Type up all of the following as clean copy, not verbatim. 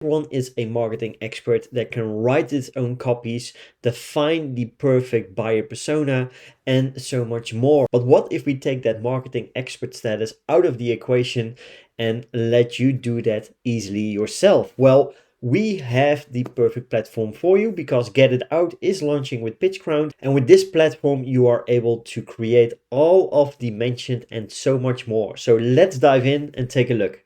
one is a marketing expert that can write its own copies, define the perfect buyer persona, and so much more. But what if we take that marketing expert status out of the equation and let you do that easily yourself? Well, we have the perfect platform for you, because GETitOUT is launching with PitchGround, and with this platform you are able to create all of the mentioned and so much more. So let's dive in and take a look.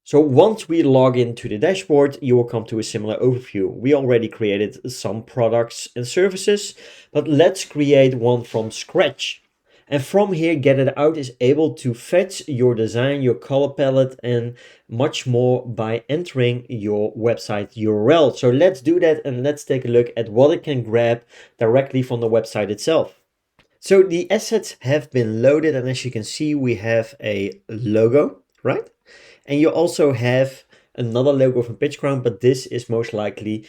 So once we log into the dashboard, you will come to a similar overview. We already created some products and services, but let's create one from scratch. And from here, GETitOUT is able to fetch your design, your color palette, and much more by entering your website URL. So let's do that, and let's take a look at what it can grab directly from the website itself. So the assets have been loaded, and as you can see, we have a logo, right? And you also have another logo from PitchGround, but this is most likely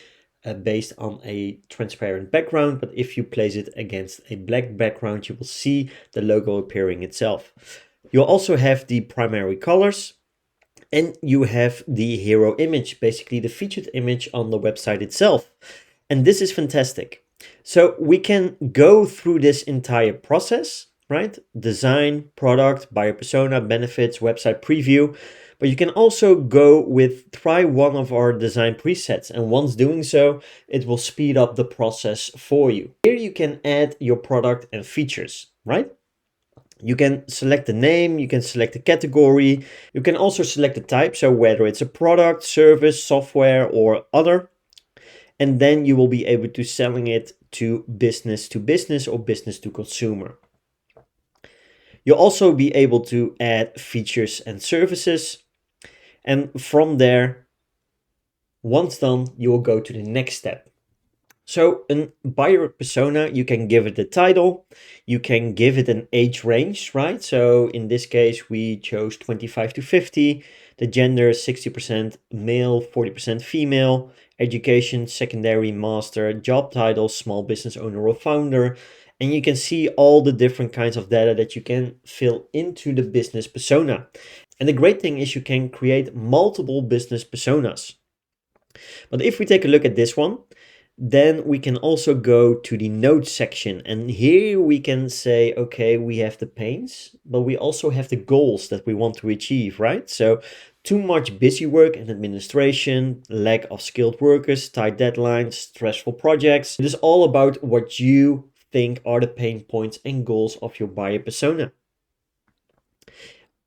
based on a transparent background. But if you place it against a black background, you will see the logo appearing itself. You'll also have the primary colors, and you have the hero image, basically the featured image on the website itself. And this is fantastic. So we can go through this entire process, right? Design, product, buyer persona, benefits, website preview. But you can also try one of our design presets, and once doing so, it will speed up the process for you. Here you can add your product and features, right? You can select the name, you can select the category, you can also select the type, so whether it's a product, service, software, or other. And then you will be able to selling it to business or business to consumer. You'll also be able to add features and services. And from there, once done, you will go to the next step. So a buyer persona, you can give it a title, you can give it an age range, right? So in this case, we chose 25 to 50, the gender 60% male, 40% female, education, secondary, master, job title, small business owner or founder. And you can see all the different kinds of data that you can fill into the business persona. And the great thing is you can create multiple business personas. But if we take a look at this one, then we can also go to the notes section. And here we can say, okay, we have the pains, but we also have the goals that we want to achieve, right? So too much busy work and administration, lack of skilled workers, tight deadlines, stressful projects. It is all about what you think are the pain points and goals of your buyer persona.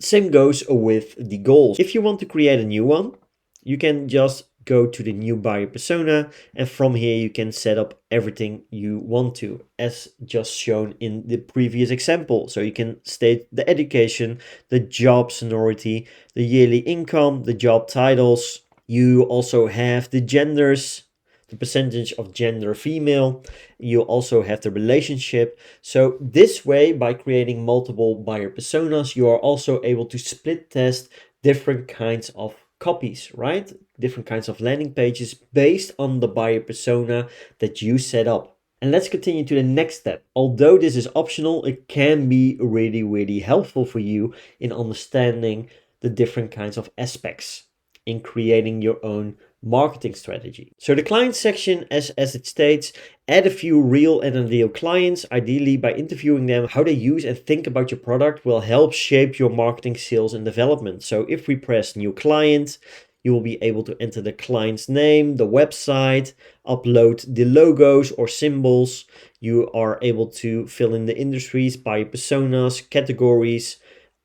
Same goes with the goals. If you want to create a new one, you can just go to the new buyer persona, and from here you can set up everything you want to, as just shown in the previous example. So you can state the education, the job seniority, the yearly income, the job titles. You also have the genders, the percentage of gender female. You also have the relationship. So this way, by creating multiple buyer personas, you are also able to split test different kinds of copies, right? Different kinds of landing pages based on the buyer persona that you set up. And let's continue to the next step. Although this is optional, it can be really, really helpful for you in understanding the different kinds of aspects in creating your own marketing strategy. So the client section, as it states, add a few real and ideal clients, ideally by interviewing them. How they use and think about your product will help shape your marketing, sales, and development. So if we press new client, you will be able to enter the client's name, the website, upload the logos or symbols. You are able to fill in the industries, buyer personas, categories,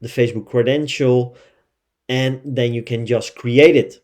the Facebook credential, and then you can just create it.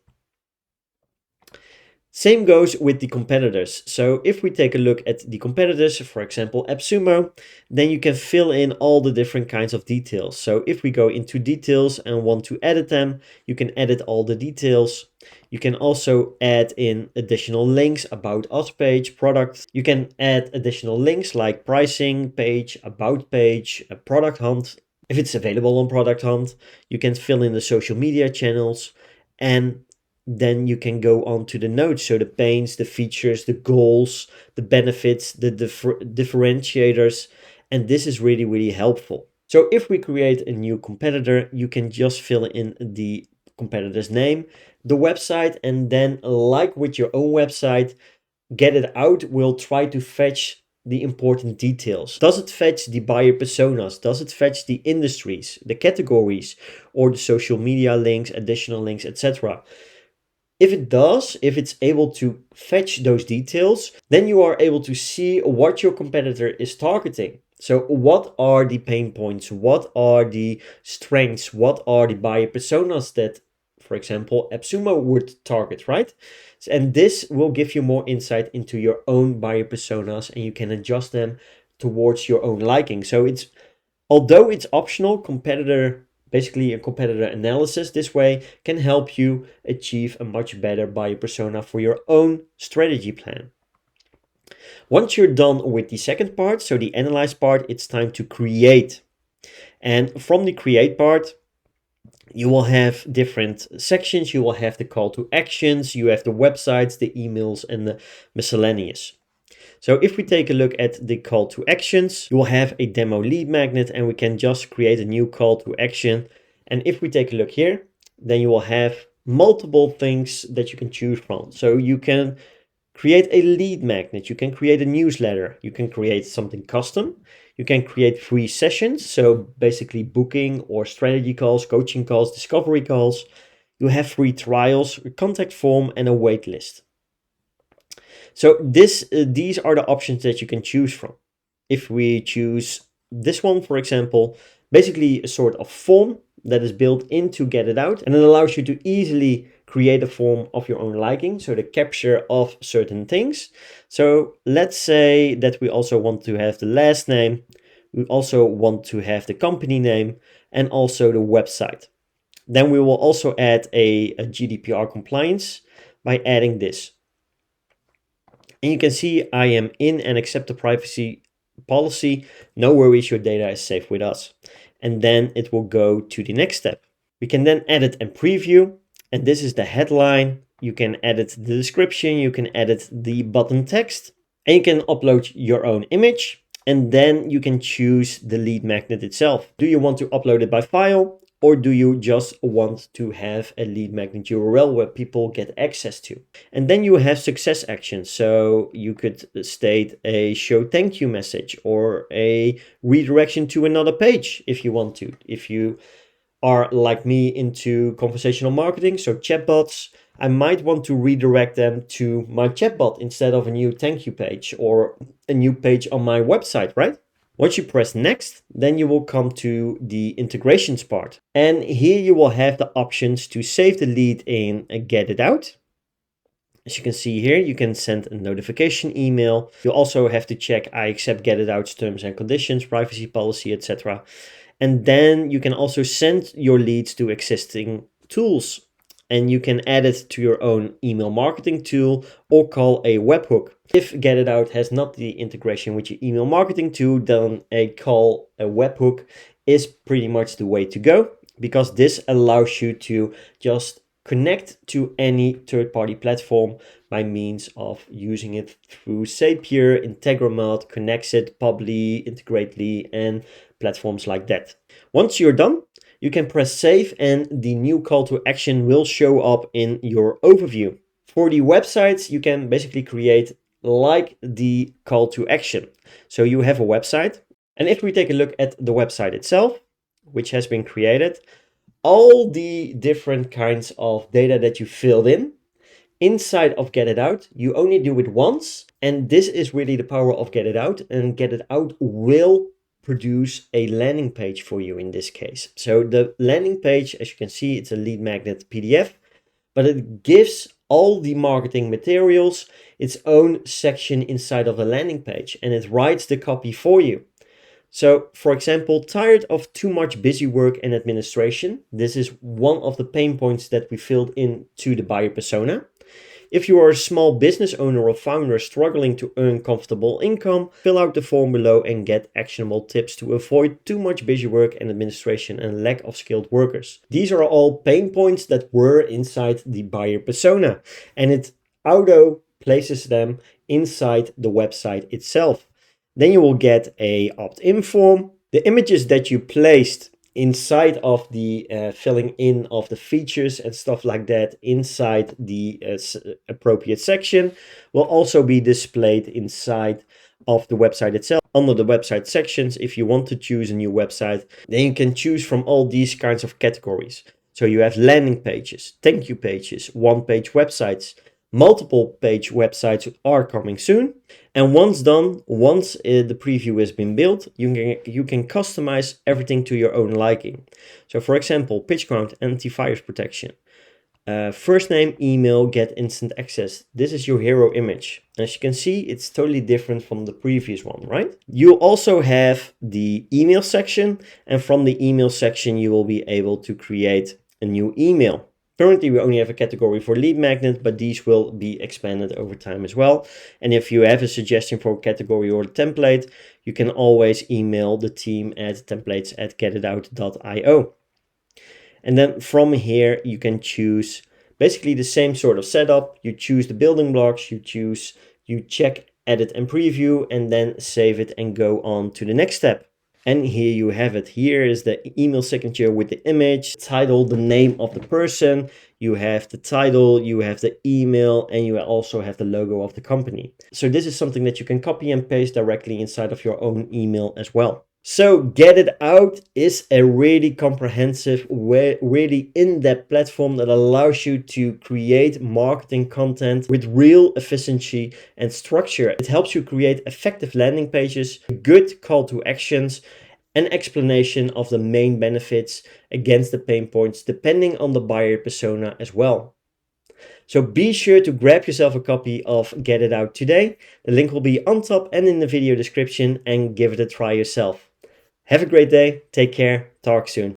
Same goes with the competitors. So if we take a look at the competitors, for example, AppSumo, then you can fill in all the different kinds of details. So if we go into details and want to edit them, you can edit all the details. You can also add in additional links, about us page, product. You can add additional links like pricing page, about page, a product hunt. If it's available on Product Hunt, you can fill in the social media channels, and then you can go on to the notes. So the pains, the features, the goals, the benefits, the differentiators. And this is really, really helpful. So if we create a new competitor, you can just fill in the competitor's name, the website, and then like with your own website, GETitOUT will try to fetch the important details. Does it fetch the buyer personas? Does it fetch the industries, the categories, or the social media links, additional links, etc.? If it does, if it's able to fetch those details, then you are able to see what your competitor is targeting. So what are the pain points? What are the strengths? What are the buyer personas that, for example, AppSumo would target, right? And this will give you more insight into your own buyer personas, and you can adjust them towards your own liking. So although it's optional, basically a competitor analysis this way can help you achieve a much better buyer persona for your own strategy plan. Once you're done with the second part, so the analyze part, it's time to create. And from the create part, you will have different sections. You will have the call to actions, you have the websites, the emails, and the miscellaneous. So if we take a look at the call to actions, you will have a demo lead magnet, and we can just create a new call to action. And if we take a look here, then you will have multiple things that you can choose from. So you can create a lead magnet, you can create a newsletter, you can create something custom, you can create free sessions, so basically booking or strategy calls, coaching calls, discovery calls. You have free trials, a contact form, and a wait list. So these are the options that you can choose from. If we choose this one, for example, basically a sort of form that is built into GETitOUT, and it allows you to easily create a form of your own liking, so the capture of certain things. So let's say that we also want to have the last name, we also want to have the company name, and also the website. Then we will also add a GDPR compliance by adding this. And you can see I am in and accept the privacy policy. No worries, your data is safe with us. And then it will go to the next step. We can then edit and preview. And this is the headline. You can edit the description. You can edit the button text. And you can upload your own image. And then you can choose the lead magnet itself. Do you want to upload it by file? Or do you just want to have a lead magnet URL where people get access to? And then you have success actions. So you could state a show thank you message or a redirection to another page if you want to. If you are like me into conversational marketing, so chatbots, I might want to redirect them to my chatbot instead of a new thank you page or a new page on my website, right? Once you press next, then you will come to the integrations part. And here you will have the options to save the lead in GETitOUT. As you can see here, you can send a notification email. You also have to check I accept GETitOUT's terms and conditions, privacy policy, etc. And then you can also send your leads to existing tools. And you can add it to your own email marketing tool or call a webhook. If GETitOUT has not the integration with your email marketing tool, then a webhook is pretty much the way to go, because this allows you to just connect to any third-party platform by means of using it through Zapier, Integromat, Connexit, Publi, Integrately, and platforms like that. Once you're done, you can press save and the new call to action will show up in your overview. For the websites, you can basically create like the call to action. So you have a website, and if we take a look at the website itself, which has been created, all the different kinds of data that you filled in inside of GETitOUT, you only do it once, and this is really the power of GETitOUT, and GETitOUT will produce a landing page for you in this case. So the landing page, as you can see, it's a lead magnet PDF, but it gives all the marketing materials its own section inside of the landing page, and it writes the copy for you. So, for example, tired of too much busy work and administration? This is one of the pain points that we filled into the buyer persona. If you are a small business owner or founder struggling to earn comfortable income, fill out the form below and get actionable tips to avoid too much busy work and administration and lack of skilled workers. These are all pain points that were inside the buyer persona, and it auto places them inside the website itself. Then you will get a opt-in form, The images that you placed inside of the filling in of the features and stuff like that inside the appropriate section will also be displayed inside of the website itself. Under the website sections, if you want to choose a new website, then you can choose from all these kinds of categories. So you have landing pages, thank you pages, one-page websites, multiple page websites are coming soon. And once done, once the preview has been built, you can customize everything to your own liking. So for example, PitchGround antivirus protection. First name, email, get instant access. This is your hero image. As you can see, it's totally different from the previous one, right? You also have the email section, and from the email section, you will be able to create a new email. Currently, we only have a category for lead magnet, but these will be expanded over time as well. And if you have a suggestion for a category or a template, you can always email the team at templates@getitout.io. And then from here, you can choose basically the same sort of setup. You choose the building blocks, you check, edit and preview, and then save it and go on to the next step. And here you have it. Here is the email signature with the image, title, the name of the person. You have the title, you have the email, and you also have the logo of the company. So this is something that you can copy and paste directly inside of your own email as well. So GETitOUT is a really comprehensive, really in-depth platform that allows you to create marketing content with real efficiency and structure. It helps you create effective landing pages, good call to actions, an explanation of the main benefits against the pain points depending on the buyer persona as well. So be sure to grab yourself a copy of GETitOUT today. The link will be on top and in the video description, and give it a try yourself. Have a great day, take care, talk soon.